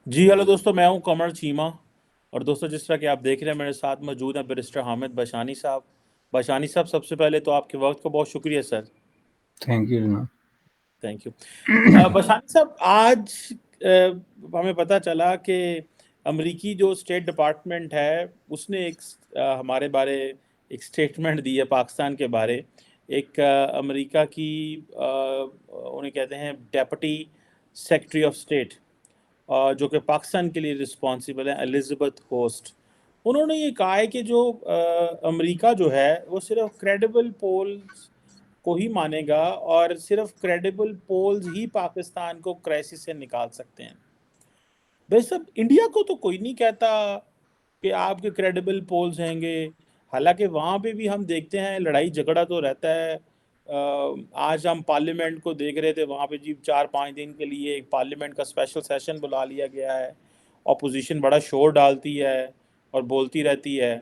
جی hello دوستوں، میں ہوں کمر چیمہ. اور دوستوں، جس طرح کہ آپ دیکھ رہے ہیں میرے ساتھ موجود ہیں بیرسٹر حامد بشانی صاحب. بشانی صاحب، سب سے پہلے تو آپ کے وقت کا بہت شکریہ سر. تھینک یو جناب. Thank you. بشانی صاحب، آج ہمیں پتہ چلا کہ امریکی جو اسٹیٹ ڈپارٹمنٹ ہے اس نے ایک ہمارے بارے ایک اسٹیٹمنٹ دی ہے پاکستان کے بارے. ایک امریکہ کی انہیں کہتے ہیں ڈیپٹی سیکرٹری آف اسٹیٹ، جو کہ پاکستان کے لیے رسپانسیبل ہیں، الزبتھ ہوسٹ. انہوں نے یہ کہا ہے کہ جو امریکہ جو ہے وہ صرف کریڈیبل پولز کو ہی مانے گا، اور صرف کریڈیبل پولز ہی پاکستان کو کرائسس سے نکال سکتے ہیں. بھائی صاحب، انڈیا کو تو کوئی نہیں کہتا کہ آپ کے کریڈیبل پولز ہیں گے. حالانکہ وہاں پہ بھی ہم دیکھتے ہیں لڑائی جھگڑا تو رہتا ہے. آج ہم پارلیمنٹ کو دیکھ رہے تھے، وہاں پہ جی 4-5 دن کے لیے ایک پارلیمنٹ کا اسپیشل سیشن بلا لیا گیا ہے. اپوزیشن بڑا شور ڈالتی ہے اور بولتی رہتی ہے.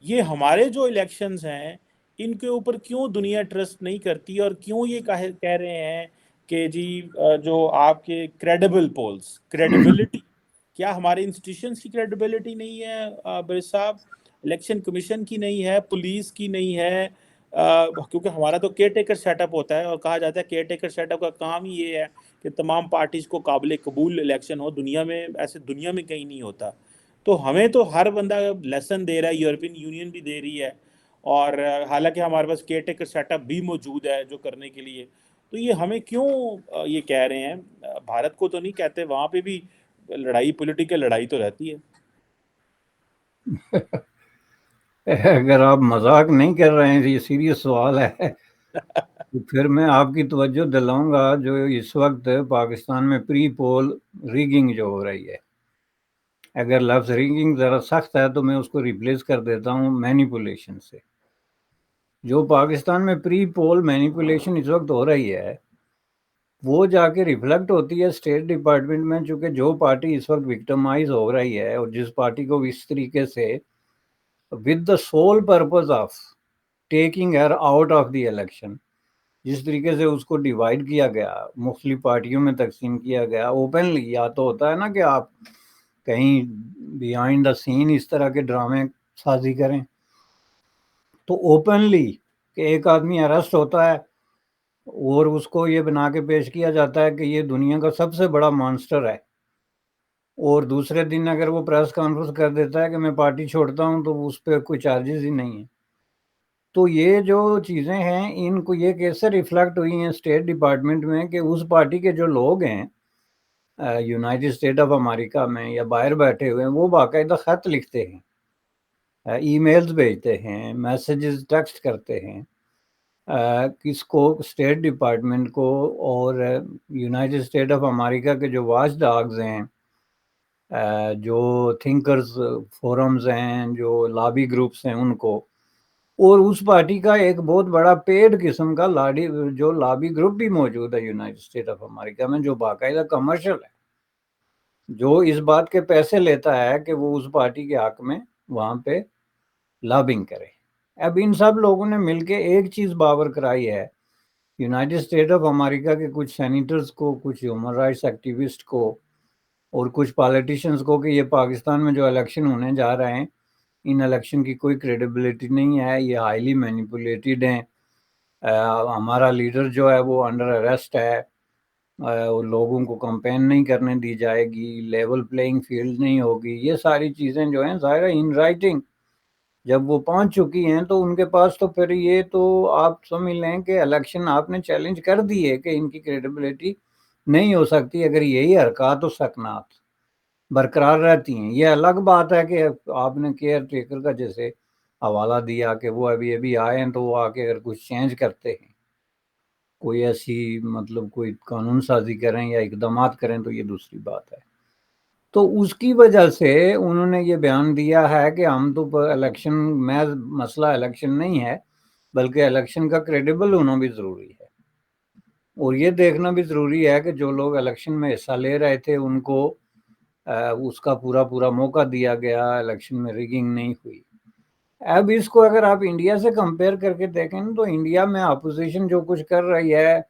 یہ ہمارے جو الیکشنز ہیں ان کے اوپر کیوں دنیا ٹرسٹ نہیں کرتی، اور کیوں یہ کہہ رہے ہیں کہ جی جو آپ کے کریڈیبل پولز، کریڈیبلٹی، کیا ہمارے انسٹیٹیوشنز کی کریڈیبلٹی نہیں ہے بر صاحب؟ الیکشن کمیشن کی نہیں ہے، پولیس کی نہیں ہے. کیونکہ ہمارا تو کیئر ٹیکر سیٹ اپ ہوتا ہے، اور کہا جاتا ہے کیئر ٹیکر سیٹ اپ کا کام ہی یہ ہے کہ تمام پارٹیز کو قابل قبول الیکشن ہو. دنیا میں ایسے دنیا میں کہیں نہیں ہوتا. تو ہمیں تو ہر بندہ لیسن دے رہا ہے، یورپین یونین بھی دے رہی ہے، اور حالانکہ ہمارے پاس کیئر ٹیکر سیٹ اپ بھی موجود ہے جو کرنے کے لیے. تو یہ ہمیں کیوں یہ کہہ رہے ہیں؟ بھارت کو تو نہیں کہتے، وہاں پہ بھی لڑائی، پولیٹیکل لڑائی تو رہتی ہے. اگر آپ مذاق نہیں کر رہے ہیں، یہ سیریس سوال ہے، تو پھر میں آپ کی توجہ دلاؤں گا جو اس وقت پاکستان میں پری پول ریگنگ جو ہو رہی ہے. اگر لفظ ریگنگ ذرا سخت ہے تو میں اس کو ریپلیس کر دیتا ہوں مینیپولیشن سے. جو پاکستان میں پری پول مینیپولیشن اس وقت ہو رہی ہے وہ جا کے ریفلیکٹ ہوتی ہے اسٹیٹ ڈپارٹمنٹ میں. چونکہ جو پارٹی اس وقت وکٹمائز ہو رہی ہے، اور جس پارٹی کو اس طریقے سے with the sole purpose of taking Hare out of the election, جس طریقے سے اس کو ڈیوائڈ کیا گیا، مختلف پارٹیوں میں تقسیم کیا گیا اوپنلی. یا تو ہوتا ہے نا کہ آپ کہیں بیہائنڈ دا سین اس طرح کے ڈرامے سازی کریں، تو اوپنلی کہ ایک آدمی اریسٹ ہوتا ہے اور اس کو یہ بنا کے پیش کیا جاتا ہے کہ یہ دنیا کا سب سے بڑا مانسٹر ہے، اور دوسرے دن اگر وہ پریس کانفرنس کر دیتا ہے کہ میں پارٹی چھوڑتا ہوں تو اس پہ کوئی چارجز ہی نہیں ہیں. تو یہ جو چیزیں ہیں ان کو یہ کیسے ریفلیکٹ ہوئی ہیں اسٹیٹ ڈپارٹمنٹ میں کہ اس پارٹی کے جو لوگ ہیں یونائٹڈ اسٹیٹ آف امریکہ میں یا باہر بیٹھے ہوئے ہیں، وہ باقاعدہ خط لکھتے ہیں، ای میلز بھیجتے ہیں، میسیجز ٹیکسٹ کرتے ہیں کس کو، اسٹیٹ ڈپارٹمنٹ کو، اور یونائٹڈ اسٹیٹ آف امریکہ کے جو واچ ڈاگز ہیں، جو تھنکرز فورمز ہیں، جو لابی گروپس ہیں، ان کو. اور اس پارٹی کا ایک بہت بڑا پیڈ قسم کا جو لابی گروپ بھی موجود ہے یونائٹڈ اسٹیٹ آف امریکہ میں، جو باقاعدہ کمرشل ہے، جو اس بات کے پیسے لیتا ہے کہ وہ اس پارٹی کے حق میں وہاں پہ لابنگ کرے. اب ان سب لوگوں نے مل کے ایک چیز باور کرائی ہے یونائٹڈ اسٹیٹ آف امریکہ کے کچھ سینیٹرز کو، کچھ ہیومن رائٹس ایکٹیوسٹ کو، اور کچھ پالیٹیشنز کو کہ یہ پاکستان میں جو الیکشن ہونے جا رہے ہیں ان الیکشن کی کوئی کریڈیبلٹی نہیں ہے، یہ ہائیلی مینیپولیٹڈ ہیں، ہمارا لیڈر جو ہے وہ انڈر اریسٹ ہے، لوگوں کو کمپین نہیں کرنے دی جائے گی، لیول پلینگ فیلڈ نہیں ہوگی. یہ ساری چیزیں جو ہیں ظاہر ان رائٹنگ جب وہ پہنچ چکی ہیں تو ان کے پاس تو پھر یہ تو آپ سمجھ لیں کہ الیکشن آپ نے چیلنج کر دی ہے کہ ان کی کریڈیبلٹی نہیں ہو سکتی اگر یہی حرکات و سکنات برقرار رہتی ہیں. یہ الگ بات ہے کہ آپ نے کیئر ٹیکر کا جیسے حوالہ دیا کہ وہ ابھی آئے ہیں تو وہ آ کے اگر کچھ چینج کرتے ہیں، کوئی ایسی مطلب کوئی قانون سازی کریں یا اقدامات کریں تو یہ دوسری بات ہے. تو اس کی وجہ سے انہوں نے یہ بیان دیا ہے کہ ہم تو الیکشن میں مسئلہ الیکشن نہیں ہے بلکہ الیکشن کا کریڈیبل ہونا بھی ضروری ہے، اور یہ دیکھنا بھی ضروری ہے کہ جو لوگ الیکشن میں حصہ لے رہے تھے ان کو اس کا پورا موقع دیا گیا، الیکشن میں ریگنگ نہیں ہوئی. اب اس کو اگر آپ انڈیا سے کمپیئر کر کے دیکھیں تو انڈیا میں اپوزیشن جو کچھ کر رہی ہے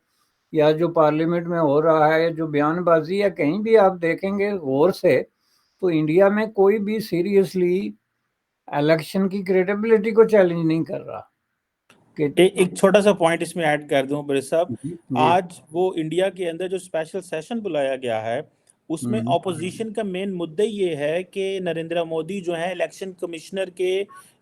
یا جو پارلیمنٹ میں ہو رہا ہے، جو بیان بازی ہے، کہیں بھی آپ دیکھیں گے غور سے تو انڈیا میں کوئی بھی سیریسلی الیکشن کی کریڈیبلٹی کو چیلنج نہیں کر رہا کہ ایک چھوٹا سا پوائنٹ اس میں ایڈ کر دوں بڑے صاحب، جی آج وہ انڈیا کے اندر جو اسپیشل سیشن بلایا گیا ہے اس میں اپوزیشن کا مین مدعا یہ ہے کہ نریندر مودی جو ہیں الیکشن کمشنر کے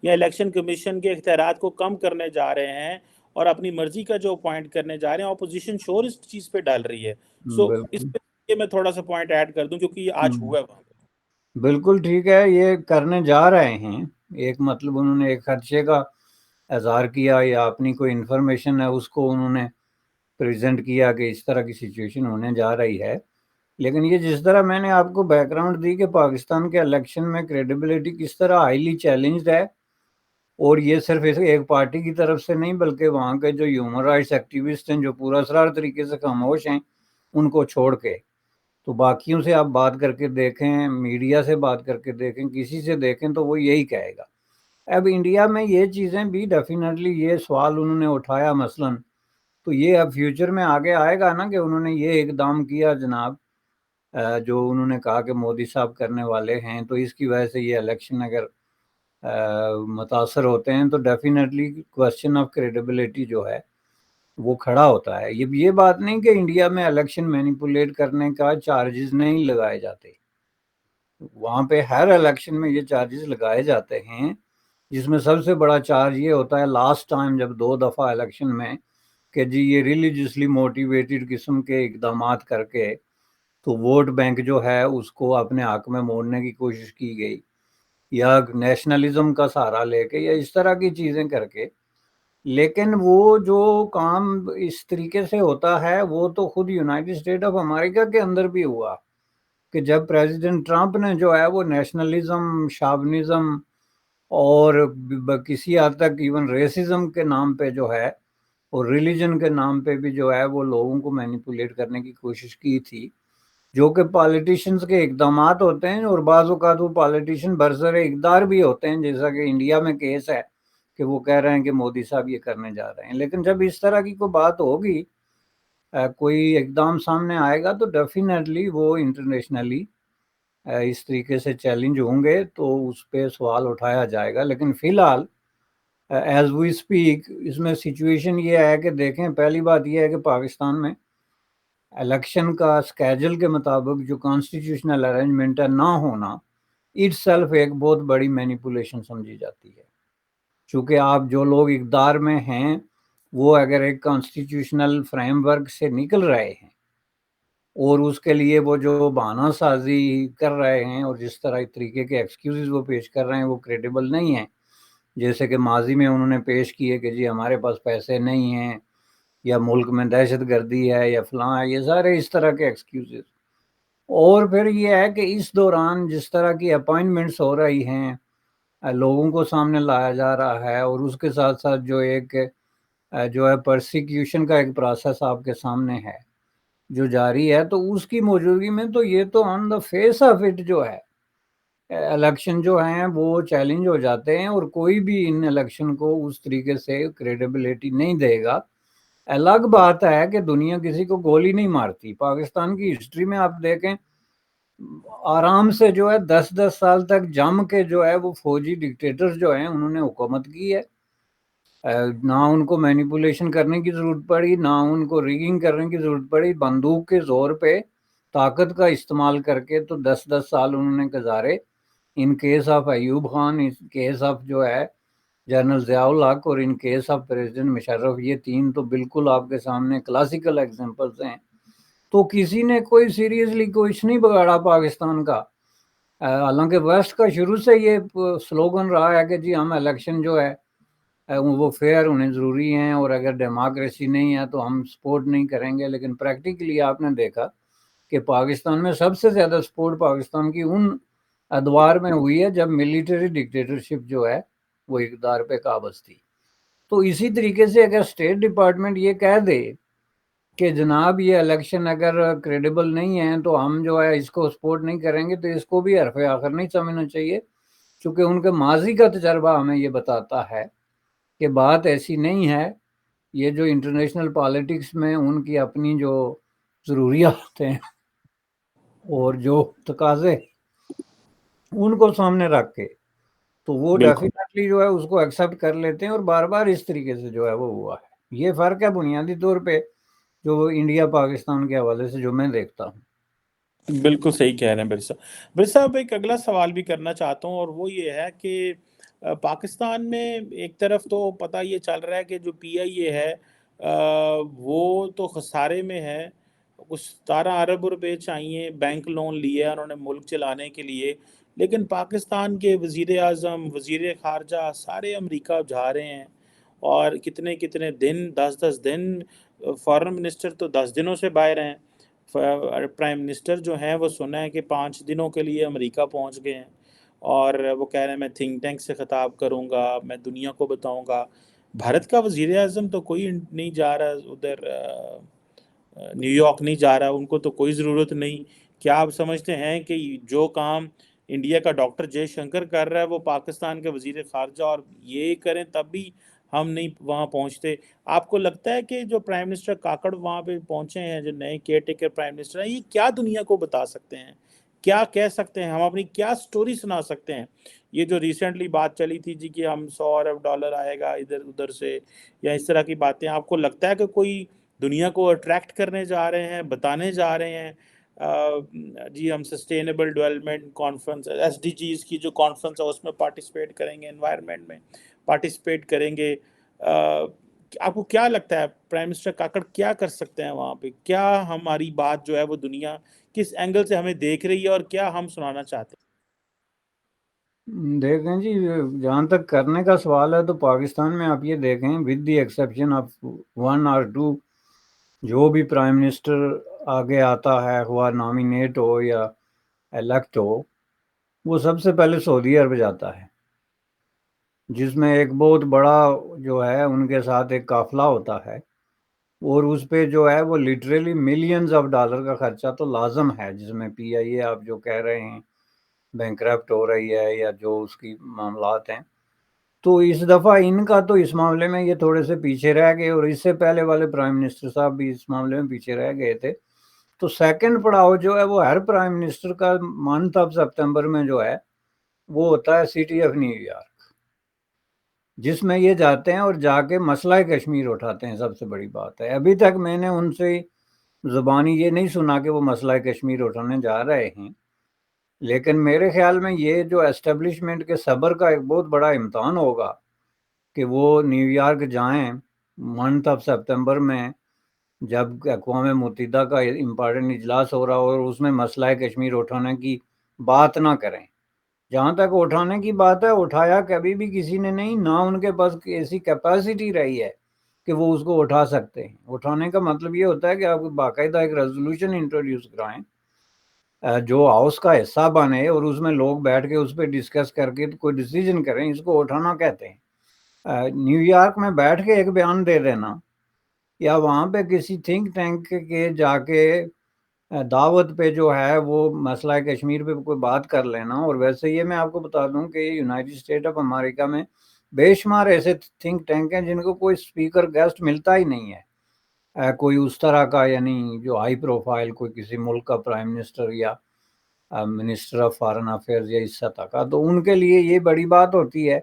یا الیکشن کمیشن کے اختیارات کو کم کرنے جا رہے ہیں اور اپنی مرضی کا جو اپوائنٹ کرنے جا رہے ہیں، اپوزیشن شور اس چیز پہ ڈال رہی ہے. سو اس بالکل پہ یہ میں تھوڑا سا پوائنٹ ایڈ کر دوں کیونکہ یہ آج ہوا ہے وہاں پہ. بالکل ٹھیک ہے، یہ کرنے جا رہے ہیں. ایک مطلب انہوں نے ایک خدشے کا اظہار کیا یا اپنی کوئی انفارمیشن ہے اس کو انہوں نے پریزنٹ کیا کہ اس طرح کی سچویشن ہونے جا رہی ہے. لیکن یہ جس طرح میں نے آپ کو بیک گراؤنڈ دی کہ پاکستان کے الیکشن میں کریڈیبلٹی کس طرح ہائیلی چیلنجڈ ہے، اور یہ صرف ایک پارٹی کی طرف سے نہیں بلکہ وہاں کے جو ہیومن رائٹس ایکٹیوسٹ ہیں جو پورا اسرار طریقے سے خاموش ہیں ان کو چھوڑ کے، تو باقیوں سے آپ بات کر کے دیکھیں، میڈیا سے بات کر کے دیکھیں، کسی سے دیکھیں تو وہ یہی کہے گا. اب انڈیا میں یہ چیزیں بھی ڈیفینیٹلی، یہ سوال انہوں نے اٹھایا مثلاً، تو یہ اب فیوچر میں آگے آئے گا نا کہ انہوں نے یہ اقدام کیا جناب، جو انہوں نے کہا کہ مودی صاحب کرنے والے ہیں، تو اس کی وجہ سے یہ الیکشن اگر متاثر ہوتے ہیں تو ڈیفینیٹلی کوشچن آف کریڈیبلٹی جو ہے وہ کھڑا ہوتا ہے. یہ بات نہیں کہ انڈیا میں الیکشن مینیپولیٹ کرنے کا چارجز نہیں لگائے جاتے، وہاں پہ ہر الیکشن میں یہ چارجز لگائے جاتے ہیں، جس میں سب سے بڑا چارج یہ ہوتا ہے لاسٹ ٹائم جب 2 دفعہ الیکشن میں کہ جی یہ ریلیجیسلی موٹیویٹڈ قسم کے اقدامات کر کے تو ووٹ بینک جو ہے اس کو اپنے حق میں موڑنے کی کوشش کی گئی، یا نیشنلزم کا سہارا لے کے، یا اس طرح کی چیزیں کر کے. لیکن وہ جو کام اس طریقے سے ہوتا ہے وہ تو خود یونائٹڈ اسٹیٹ آف امریکہ کے اندر بھی ہوا کہ جب پریزیڈنٹ ٹرمپ نے جو ہے وہ نیشنلزم، شاونزم اور کسی حد تک ایون ریسزم کے نام پہ جو ہے اور ریلیجن کے نام پہ بھی جو ہے وہ لوگوں کو مینیپولیٹ کرنے کی کوشش کی تھی، جو کہ پالیٹیشنز کے اقدامات ہوتے ہیں، اور بعض اوقات وہ پالیٹیشن برسر اقتدار بھی ہوتے ہیں، جیسا کہ انڈیا میں کیس ہے کہ وہ کہہ رہے ہیں کہ مودی صاحب یہ کرنے جا رہے ہیں. لیکن جب اس طرح کی کوئی بات ہوگی، کوئی اقدام سامنے آئے گا تو ڈیفینیٹلی وہ انٹرنیشنلی اس طریقے سے چیلنج ہوں گے تو اس پہ سوال اٹھایا جائے گا. لیکن فی الحال ایز وی اسپیک اس میں سچویشن یہ ہے کہ دیکھیں، پہلی بات یہ ہے کہ پاکستان میں الیکشن کا اسکیجول کے مطابق جو کانسٹیٹیوشنل ارینجمنٹ ہے نہ ہونا اٹ سیلف ایک بہت بڑی مینیپولیشن سمجھی جاتی ہے، چونکہ آپ جو لوگ اقتدار میں ہیں وہ اگر ایک کانسٹیٹیوشنل فریم ورک سے نکل رہے ہیں اور اس کے لیے وہ جو بہانہ سازی کر رہے ہیں اور جس طرح طریقے کے ایکسکیوزز وہ پیش کر رہے ہیں وہ کریڈیبل نہیں ہیں، جیسے کہ ماضی میں انہوں نے پیش کیے کہ جی ہمارے پاس پیسے نہیں ہیں، یا ملک میں دہشت گردی ہے، یا فلاں ہے، یہ سارے اس طرح کے ایکسکیوزز. اور پھر یہ ہے کہ اس دوران جس طرح کی اپائنٹمنٹس ہو رہی ہیں، لوگوں کو سامنے لایا جا رہا ہے، اور اس کے ساتھ ساتھ جو ایک جو ہے پرسیکیوشن کا ایک پروسیس آپ کے سامنے ہے جو جاری ہے، تو اس کی موجودگی میں تو یہ تو آن دا فیس آف اٹ جو ہے الیکشن جو ہیں وہ چیلنج ہو جاتے ہیں، اور کوئی بھی ان الیکشن کو اس طریقے سے کریڈیبلٹی نہیں دے گا. الگ بات ہے کہ دنیا کسی کو گولی نہیں مارتی. پاکستان کی ہسٹری میں آپ دیکھیں آرام سے جو ہے 10 سال تک جم کے جو ہے وہ فوجی ڈکٹیٹرز جو ہیں انہوں نے حکومت کی ہے، نہ ان کو مینیپولیشن کرنے کی ضرورت پڑی، نہ ان کو ریگنگ کرنے کی ضرورت پڑی. بندوق کے زور پہ طاقت کا استعمال کر کے تو 10 سال انہوں نے گزارے. In case of Ayub Khan, in case of جو ہے جنرل ضیاء الحق، اور in case of president Musharraf, یہ تین تو بالکل آپ کے سامنے کلاسیکل ایگزامپلس ہیں. تو کسی نے کوئی سیریسلی کچھ نہیں بگاڑا پاکستان کا، حالانکہ ویسٹ کا شروع سے یہ سلوگن رہا ہے کہ جی ہم الیکشن جو ہے وہ فیئر ہونے ضروری ہیں، اور اگر ڈیموکریسی نہیں ہے تو ہم سپورٹ نہیں کریں گے. لیکن پریکٹیکلی آپ نے دیکھا کہ پاکستان میں سب سے زیادہ سپورٹ پاکستان کی ان ادوار میں ہوئی ہے جب ملیٹری ڈکٹیٹرشپ جو ہے وہ اقتدار پہ قابض تھی. تو اسی طریقے سے اگر اسٹیٹ ڈپارٹمنٹ یہ کہہ دے کہ جناب یہ الیکشن اگر کریڈیبل نہیں ہے تو ہم جو ہے اس کو سپورٹ نہیں کریں گے، تو اس کو بھی حرف آخر نہیں سمجھنا چاہیے، چونکہ ان کے ماضی کا تجربہ ہمیں یہ بتاتا ہے کہ بات ایسی نہیں ہے. یہ جو انٹرنیشنل پالیٹکس میں ان کی اپنی جو ضروریات ہیں اور جو تقاضے ان کو سامنے رکھ کے تو وہ بالکل ڈیفینیٹلی جو ہے اس کو ایکسیپٹ کر لیتے ہیں، اور بار بار اس طریقے سے جو ہے وہ ہوا ہے۔ یہ فرق ہے بنیادی طور پہ جو انڈیا پاکستان کے حوالے سے جو میں دیکھتا ہوں۔ بالکل صحیح کہہ رہے ہیں برسا برسا صاحب، ایک اگلا سوال بھی کرنا چاہتا ہوں، اور وہ یہ ہے کہ پاکستان میں ایک طرف تو پتہ یہ چل رہا ہے کہ جو پی آئی اے ہے وہ تو خسارے میں ہے، کچھ 17 ارب روپے چاہیے، بینک لون لیا انہوں نے ملک چلانے کے لیے، لیکن پاکستان کے وزیر اعظم، وزیر خارجہ سارے امریکہ جا رہے ہیں، اور کتنے کتنے دن، 10 10 دن، فارن منسٹر تو 10 دنوں سے باہر ہیں، پرائم منسٹر جو ہیں وہ سنا ہے کہ 5 دنوں کے لیے امریکہ پہنچ گئے ہیں، اور وہ کہہ رہے ہیں میں تھنک ٹینک سے خطاب کروں گا، میں دنیا کو بتاؤں گا۔ بھارت کا وزیر اعظم تو کوئی نہیں جا رہا ادھر، نیو یارک نہیں جا رہا، ان کو تو کوئی ضرورت نہیں۔ کیا آپ سمجھتے ہیں کہ جو کام انڈیا کا ڈاکٹر جے شنکر کر رہا ہے وہ پاکستان کے وزیر خارجہ اور یہ کریں تب بھی ہم نہیں وہاں پہنچتے؟ آپ کو لگتا ہے کہ جو پرائم منسٹر کاکڑ وہاں پہ پہنچے ہیں، جو نئے کیئر ٹیکر پرائم منسٹر ہیں، یہ کیا دنیا کو بتا سکتے ہیں، کیا کہہ سکتے ہیں، ہم اپنی کیا سٹوری سنا سکتے ہیں؟ یہ جو ریسنٹلی بات چلی تھی جی کہ ہم 100 ارب ڈالر آئے گا ادھر ادھر سے، یا اس طرح کی باتیں، آپ کو لگتا ہے کہ کوئی دنیا کو اٹریکٹ کرنے جا رہے ہیں، بتانے جا رہے ہیں جی ہم sustainable development conference, S D Gs کی جو کانفرنس ہے اس میں پارٹیسپیٹ کریں گے، انوائرمنٹ میں پارٹیسپیٹ کریں گے؟ آپ کو کیا لگتا ہے پرائم منسٹر کاکڑ کیا کر سکتے ہیں وہاں پہ؟ کیا ہماری بات جو ہے وہ دنیا کس اینگل سے ہمیں دیکھ رہی ہے اور کیا ہم سنانا چاہتے دیکھیں جی، جہاں تک کرنے کا سوال ہے تو پاکستان میں آپ یہ دیکھیں with the exception of 1 or 2 جو بھی پرائم منسٹر آگے آتا ہے، ہوا نامینیٹ ہو یا الیکٹ ہو، وہ سب سے پہلے سعودی عرب جاتا ہے، جس میں ایک بہت بڑا جو ہے ان کے ساتھ ایک قافلہ ہوتا ہے، اور اس پہ جو ہے وہ لٹریلی ملینز آف ڈالر کا خرچہ تو لازم ہے، جس میں پی آئی اے آپ جو کہہ رہے ہیں بینک کرپٹ ہو رہی ہے یا جو اس کی معاملات ہیں، تو اس دفعہ ان کا تو اس معاملے میں یہ تھوڑے سے پیچھے رہ گئے، اور اس سے پہلے والے پرائم منسٹر صاحب بھی اس معاملے میں پیچھے رہ گئے تھے۔ تو سیکنڈ پڑاؤ جو ہے وہ ہر پرائم منسٹر کا منتھ آف سپتمبر میں جو ہے وہ ہوتا ہے سٹی آف نیو یارک، جس میں یہ جاتے ہیں اور جا کے مسئلہ کشمیر اٹھاتے ہیں۔ سب سے بڑی بات ہے ابھی تک میں نے ان سے زبانی یہ نہیں سنا کہ وہ مسئلہ کشمیر اٹھانے جا رہے ہیں، لیکن میرے خیال میں یہ جو اسٹیبلشمنٹ کے صبر کا ایک بہت بڑا امتحان ہوگا کہ وہ نیو یارک جائیں منتھ آف سپتمبر میں، جب اقوام متحدہ کا امپارٹنٹ اجلاس ہو رہا ہو، اور اس میں مسئلہ کشمیر اٹھانے کی بات نہ کریں۔ جہاں تک اٹھانے کی بات ہے، اٹھایا کبھی بھی کسی نے نہیں، نہ ان کے پاس ایسی کیپیسٹی رہی ہے کہ وہ اس کو اٹھا سکتے ہیں۔ اٹھانے کا مطلب یہ ہوتا ہے کہ آپ باقاعدہ ایک ریزولوشن انٹروڈیوس کرائیں جو ہاؤس کا حصہ بنے، اور اس میں لوگ بیٹھ کے اس پہ ڈسکس کر کے کوئی ڈیسیجن کریں، اس کو اٹھانا کہتے ہیں۔ نیو یارک میں بیٹھ کے ایک بیان دے دینا، یا وہاں پہ کسی تھنک ٹینک کے جا کے دعوت پہ جو ہے وہ مسئلہ کشمیر پہ کوئی بات کر لینا۔ اور ویسے یہ میں آپ کو بتا دوں کہ یونائٹڈ اسٹیٹ آف امریکہ میں بے شمار ایسے تھنک ٹینک ہیں جن کو کوئی اسپیکر گیسٹ ملتا ہی نہیں ہے، کوئی اس طرح کا، یعنی جو ہائی پروفائل کوئی کسی ملک کا پرائم منسٹر یا منسٹر آف فارن افیئرز یا اس سطح کا، تو ان کے لیے یہ بڑی بات ہوتی ہے۔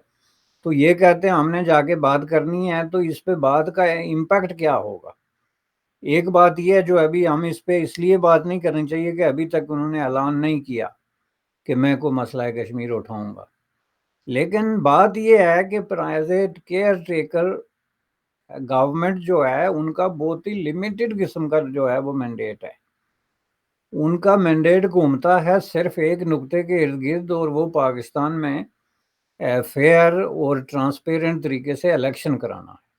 تو یہ کہتے ہیں ہم نے جا کے بات کرنی ہے، تو اس پہ بات کا امپیکٹ کیا ہوگا؟ ایک بات یہ ہے جو ابھی ہم اس پہ اس لیے بات نہیں کرنی چاہیے کہ ابھی تک انہوں نے اعلان نہیں کیا کہ میں کوئی مسئلہ کشمیر اٹھاؤں گا، لیکن بات یہ ہے کہ پرائیویٹ کیئر ٹیکر گورنمنٹ جو ہے ان کا بہت ہی لمیٹڈ قسم کا جو ہے وہ مینڈیٹ ہے۔ ان کا مینڈیٹ گھومتا ہے صرف ایک نقطے کے ارد گرد، اور وہ پاکستان میں فیئر اور ٹرانسپیرنٹ طریقے سے الیکشن کرانا ہے،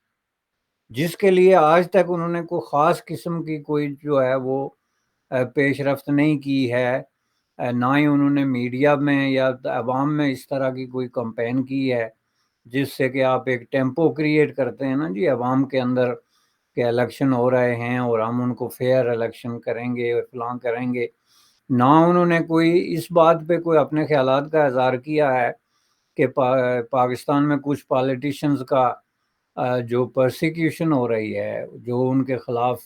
جس کے لیے آج تک انہوں نے کوئی خاص قسم کی کوئی جو ہے وہ پیش رفت نہیں کی ہے، نہ ہی انہوں نے میڈیا میں یا عوام میں اس طرح کی کوئی کمپین کی ہے جس سے کہ آپ ایک ٹیمپو کریٹ کرتے ہیں نا جی عوام کے اندر کہ الیکشن ہو رہے ہیں اور ہم ان کو فیئر الیکشن کریں گے اور فلاں کریں گے۔ نہ انہوں نے کوئی اس بات پہ کوئی اپنے خیالات کا اظہار کیا ہے کہ پاکستان میں کچھ پالیٹیشنز کا جو پرسیکیوشن ہو رہی ہے، جو ان کے خلاف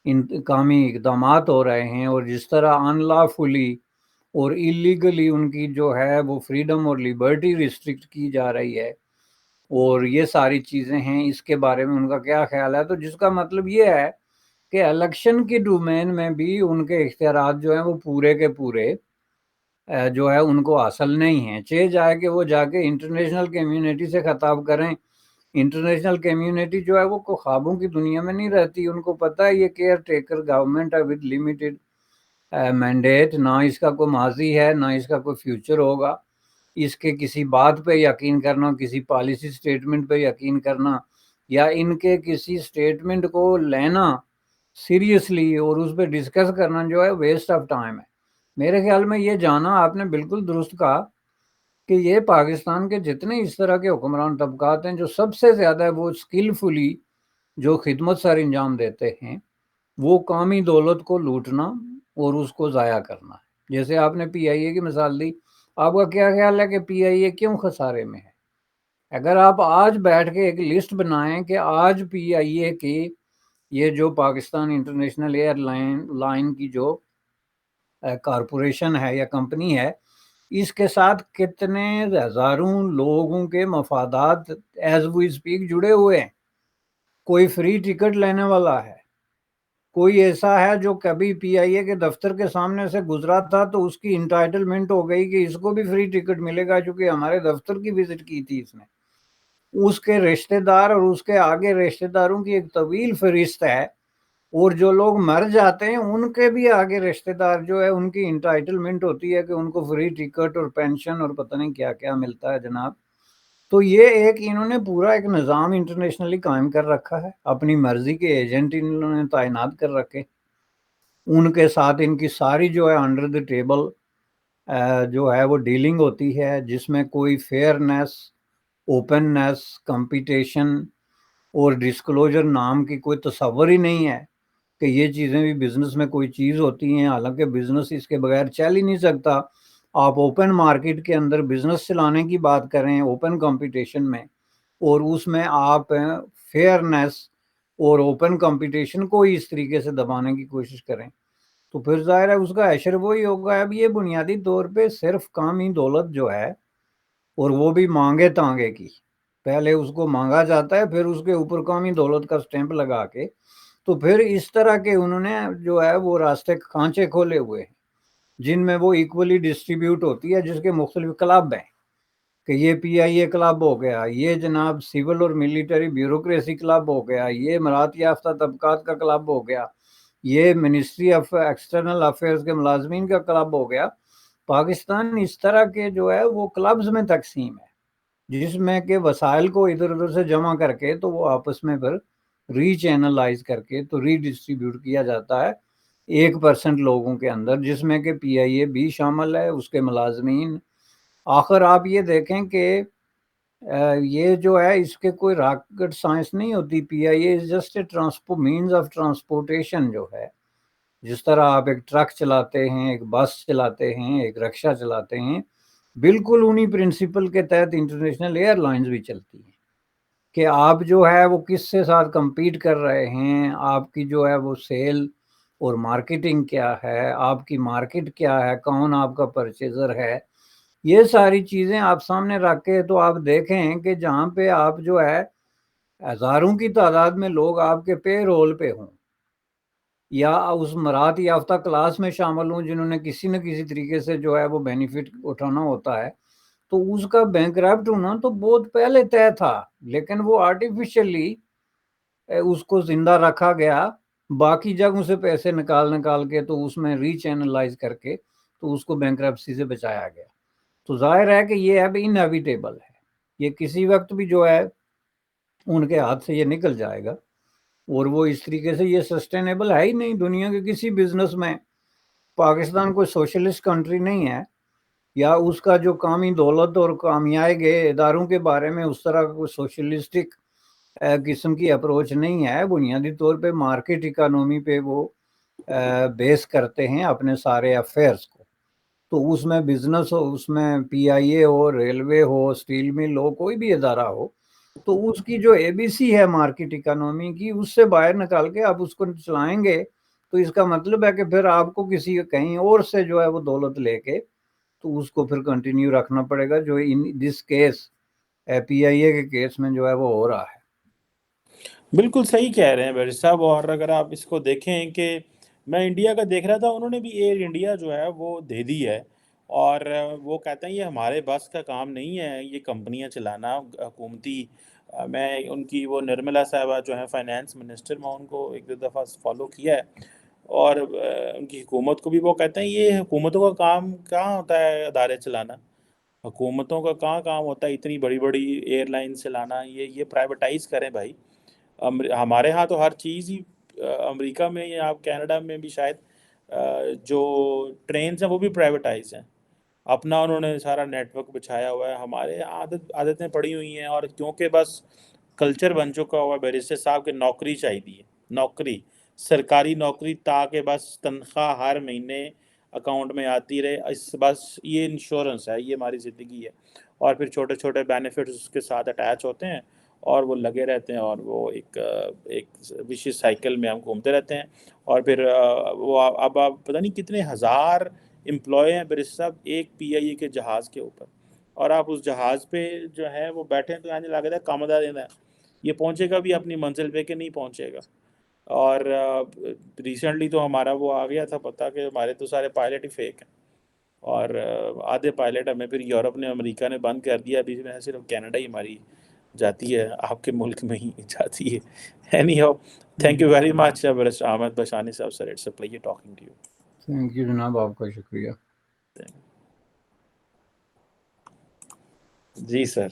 انتقامی اقدامات ہو رہے ہیں، اور جس طرح ان لافلی اور ایلیگلی ان کی جو ہے وہ فریڈم اور لیبرٹی ریسٹرکٹ کی جا رہی ہے، اور یہ ساری چیزیں ہیں، اس کے بارے میں ان کا کیا خیال ہے؟ تو جس کا مطلب یہ ہے کہ الیکشن کی ڈومین میں بھی ان کے اختیارات جو ہیں وہ پورے کے پورے جو ہے ان کو حاصل نہیں ہیں، چاہے جائے کہ وہ جا کے انٹرنیشنل کمیونٹی سے خطاب کریں۔ انٹرنیشنل کمیونٹی جو ہے وہ خوابوں کی دنیا میں نہیں رہتی، ان کو پتہ ہے یہ کیئر ٹیکر گورنمنٹ ہے ود لمیٹڈ مینڈیٹ، نہ اس کا کوئی ماضی ہے نہ اس کا کوئی فیوچر ہوگا۔ اس کے کسی بات پہ یقین کرنا، کسی پالیسی سٹیٹمنٹ پہ یقین کرنا، یا ان کے کسی سٹیٹمنٹ کو لینا سیریسلی اور اس پہ ڈسکس کرنا جو ہے ویسٹ آف ٹائم ہے۔ میرے خیال میں یہ جانا آپ نے بالکل درست کہا کہ یہ پاکستان کے جتنے اس طرح کے حکمران طبقات ہیں، جو سب سے زیادہ ہے وہ اسکلفلی جو خدمت سر انجام دیتے ہیں، وہ قومی دولت کو لوٹنا اور اس کو ضائع کرنا ہے۔ جیسے آپ نے پی آئی اے کی مثال دی، آپ کا کیا خیال ہے کہ پی آئی اے کیوں خسارے میں ہے؟ اگر آپ آج بیٹھ کے ایک لسٹ بنائیں کہ آج پی آئی اے کی یہ جو پاکستان انٹرنیشنل ایئر لائن کی جو کارپوریشن ہے یا کمپنی ہے، اس کے ساتھ کتنے ہزاروں لوگوں کے مفادات ایز وی اسپیک جڑے ہوئے ہیں۔ کوئی فری ٹکٹ لینے والا ہے، کوئی ایسا ہے جو کبھی پی آئی اے کے دفتر کے سامنے سے گزرا تھا تو اس کی انٹائٹلمنٹ ہو گئی کہ اس کو بھی فری ٹکٹ ملے گا چونکہ ہمارے دفتر کی وزٹ کی تھی اس نے۔ اس کے رشتہ دار اور اس کے آگے رشتہ داروں کی ایک طویل فہرست ہے، اور جو لوگ مر جاتے ہیں ان کے بھی آگے رشتہ دار جو ہے ان کی انٹائٹلمنٹ ہوتی ہے کہ ان کو فری ٹکٹ اور پینشن اور پتہ نہیں کیا کیا ملتا ہے جناب۔ تو یہ ایک انہوں نے پورا ایک نظام انٹرنیشنلی قائم کر رکھا ہے، اپنی مرضی کے ایجنٹ انہوں نے تعینات کر رکھے، ان کے ساتھ ان کی ساری جو ہے انڈر دی ٹیبل جو ہے وہ ڈیلنگ ہوتی ہے، جس میں کوئی فیئرنیس، اوپننیس، کمپٹیشن اور ڈسکلوجر نام کی کوئی تصور ہی نہیں ہے کہ یہ چیزیں بھی بزنس میں کوئی چیز ہوتی ہیں۔ حالانکہ بزنس اس کے بغیر چل ہی نہیں سکتا۔ آپ اوپن مارکیٹ کے اندر بزنس چلانے کی بات کریں اوپن کمپٹیشن میں، اور اس میں آپ فیئرنیس اور اوپن کمپٹیشن کو اس طریقے سے دبانے کی کوشش کریں تو پھر ظاہر ہے اس کا حشر وہی ہوگا۔ اب یہ بنیادی طور پہ صرف قومی دولت جو ہے، اور وہ بھی مانگے تانگے کی، پہلے اس کو مانگا جاتا ہے پھر اس کے اوپر قومی دولت کا سٹیمپ لگا کے، تو پھر اس طرح کے انہوں نے جو ہے وہ راستے کھانچے کھولے ہوئے ہیں جن میں وہ ایکولی ڈسٹریبیوٹ ہوتی ہے، جس کے مختلف کلب ہیں کہ یہ پی آئی اے کلب ہو گیا، یہ جناب سول اور ملٹری بیوروکریسی کلب ہو گیا، یہ مراد یافتہ طبقات کا کلب ہو گیا، یہ منسٹری آف ایکسٹرنل افیئرز کے ملازمین کا کلب ہو گیا۔ پاکستان اس طرح کے جو ہے وہ کلبز میں تقسیم ہے، جس میں کہ وسائل کو ادھر ادھر سے جمع کر کے تو وہ آپس میں پھر ری چینلائز کر کے تو ری ڈسٹریبیوٹ کیا جاتا ہے 1% لوگوں کے اندر، جس میں کہ پی آئی اے بھی شامل ہے، اس کے ملازمین۔ آخر آپ یہ دیکھیں کہ یہ جو ہے اس کے کوئی راکٹ سائنس نہیں ہوتی، P I A is just a means of transportation جو ہے۔ جس طرح آپ ایک ٹرک چلاتے ہیں، ایک بس چلاتے ہیں، ایک رکشہ چلاتے ہیں، بالکل انہی پرنسپل کے تحت انٹرنیشنل ایئر لائنز بھی چلتی ہیں کہ آپ جو ہے وہ کس سے ساتھ کمپیٹ کر رہے ہیں، آپ کی جو ہے وہ سیل اور مارکیٹنگ کیا ہے، آپ کی مارکیٹ کیا ہے، کون آپ کا پرچیزر ہے، یہ ساری چیزیں آپ سامنے رکھ کے تو آپ دیکھیں کہ جہاں پہ آپ جو ہے ہزاروں کی تعداد میں لوگ آپ کے پے رول پہ ہوں یا اس مراد یافتہ کلاس میں شامل ہوں جنہوں نے کسی نہ کسی طریقے سے جو ہے وہ بینیفٹ اٹھانا ہوتا ہے، تو اس کا بینکرپٹ ہونا تو بہت پہلے طے تھا، لیکن وہ آرٹیفیشلی اس کو زندہ رکھا گیا، باقی جگہوں سے پیسے نکال کے تو اس میں ری چینلائز کر کے تو اس کو بینکرپسی سے بچایا گیا۔ تو ظاہر ہے کہ یہ اب انیویٹیبل ہے، یہ کسی وقت بھی جو ہے ان کے ہاتھ سے یہ نکل جائے گا، اور وہ اس طریقے سے یہ سسٹینیبل ہے ہی نہیں دنیا کے کسی بزنس میں۔ پاکستان کوئی سوشلسٹ کنٹری نہیں ہے، یا اس کا جو قومی دولت اور کامیائے گئے اداروں کے بارے میں اس طرح کوئی سوشلسٹک قسم کی اپروچ نہیں ہے۔ بنیادی طور پہ مارکیٹ اکانومی پہ وہ بیس کرتے ہیں اپنے سارے افیئرس کو، تو اس میں بزنس ہو، اس میں پی I a who, railway who, steel مل ہو، کوئی بھی ادارہ ہو، تو اس کی جو اے بی سی ہے مارکیٹ اکانومی کی، اس سے باہر نکال کے آپ اس کو چلائیں گے تو اس کا مطلب ہے کہ پھر آپ کو کسی کہیں اور سے جو ہے وہ دولت لے کے تو اس کو پھر کنٹینیو رکھنا پڑے گا، جو ان دس کیس پی آئی اے کے کیس میں جو ہے وہ ہو رہا ہے۔ بالکل صحیح کہہ رہے ہیں بیر صاحب، اور اگر آپ اس کو دیکھیں کہ میں انڈیا کا دیکھ رہا تھا، انہوں نے بھی ایئر انڈیا جو ہے وہ دے دی ہے، اور وہ کہتے ہیں یہ ہمارے بس کا کام نہیں ہے یہ کمپنیاں چلانا حکومتی۔ میں ان کی وہ نرملا صاحبہ جو ہیں فائنانس منسٹر، میں ان کو ایک دو دفعہ فالو کیا ہے، اور ان کی حکومت کو بھی وہ کہتے ہیں یہ حکومتوں کا کام کہاں ہوتا ہے ادارے چلانا، حکومتوں کا کہاں کام ہوتا ہے اتنی بڑی بڑی ایئر لائن چلانا، یہ پرائیویٹائز کریں بھائی۔ ہمارے ہاں تو ہر چیز ہی امریکہ میں یا آپ کینیڈا میں بھی شاید جو ٹرینز ہیں وہ بھی پرائیویٹائز ہیں، اپنا انہوں نے سارا نیٹ ورک بچھایا ہوا ہے۔ ہمارے عادتیں پڑی ہوئی ہیں، اور کیونکہ بس کلچر بن چکا ہوا ہے بیرسٹر صاحب کہ نوکری چاہیے، نوکری، سرکاری نوکری، تاکہ بس تنخواہ ہر مہینے اکاؤنٹ میں آتی رہے، بس یہ انشورنس ہے، یہ ہماری زندگی ہے، اور پھر چھوٹے چھوٹے بینیفٹس اس کے ساتھ اٹیچ ہوتے ہیں، اور وہ لگے رہتے ہیں، اور وہ ایک وشیس سائیکل میں ہم گھومتے رہتے ہیں۔ اور پھر وہ اب آپ پتہ نہیں کتنے ہزار امپلائی ہیں برس صاحب ایک پی آئی اے کے جہاز کے اوپر، اور آپ اس جہاز پہ جو ہے وہ بیٹھے ہیں تو یعنی لگتا ہے کامدہ دینا ہے، یہ پہنچے گا بھی اپنی منزل پہ کہ نہیں پہنچے گا۔ اور ریسنٹلی تو ہمارا وہ آ گیا تھا پتہ کہ ہمارے تو سارے پائلٹ ہی فیک ہیں، اور آدھے پائلٹ ہمیں پھر یورپ نے امریکہ نے بند کر دیا، ابھی میں صرف کینیڈا ہی ہماری جاتی ہے، آپ کے ملک میں ہی جاتی ہے۔ Anyhow, thank you very much barrister Ahmad Bashani صاحب، sir it's a pleasure talking to you. Thank you جناب، آپ کا شکریہ۔ جی سر۔